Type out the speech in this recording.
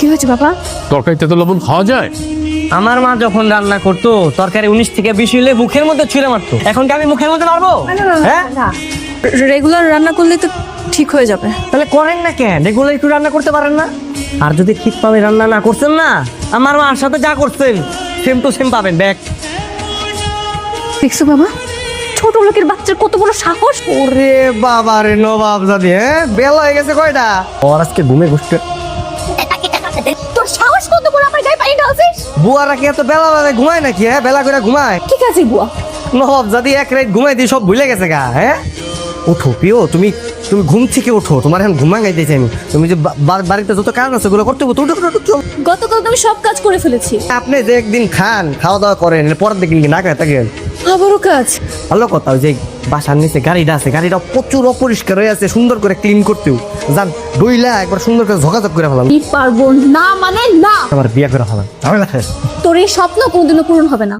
কি হয়েছে বাবা? তরকারিতে তো লবণ খাওয়া যায়? আমার মা যখন রান্না করতো তরকারি 19 থেকে 20 হইলে মুখের মধ্যে ছুঁড়ে মারতো। এখন কি আমি মুখের মধ্যে মারবো? হ্যাঁ, রেগুলার রান্না করলে তো ঠিক হয়ে যাবে। তাহলে করেন না কেন? রেগুলার একটু রান্না করতে পারেন না? আর যদি ঠিকভাবে রান্না না করছেন না, আমার মার সাথে যা করছেন সেম টু সেম পাবেন। দেখ দেখছো বাবা, ছোট লোকের বাচ্চার কত বড় সাহস। ওরে বাবা রে নবাব জাদি, হ্যাঁ বেলা হয়ে গেছে কয়টা? ওর আজকে ঘুমে ঘুরতে তোর সাহস কত বড়, আমার গায়ে পানি ঢালছিস? বুয়ারা কি এত বেলা বেলা ঘুমায় নাকি? হ্যাঁ, বেলা করে ঘুমায়। ঠিক আছে বুয়া, নবাব জাদি এক রাত ঘুমাই দিয়ে সব ভুলে গেছে গা। হ্যাঁ, ওঠো প্রিয়, তুমি তুমি ঘুম থেকে ওঠো, তোমার এখন ঘুমা গাইতেছি আমি। তুমি যে বাড়িতে যত কাজ আছে ওগুলো করতে হবে তো। উঠো। গতকাল তো আমি সব কাজ করে ফেলেছি। আপনি যে একদিন খান, খাওয়া দাওয়া করেন, পরের দিকে না খায় থাকেন, আবারও কাজ? ভালো কথা। ওই যে বাসার নিচে গাড়িটা আছে, গাড়িটা প্রচুর অপরিষ্কার হয়ে আছে, সুন্দর করে ক্লিন করতেও যান। ডইলা একবার সুন্দর করে ঝকাঝক করে ফেলাম, পারবো না, মানে না। আমার বিয়ে করে ফেলাম। তোর এই স্বপ্ন কোনোদিনও পূরণ হবে না।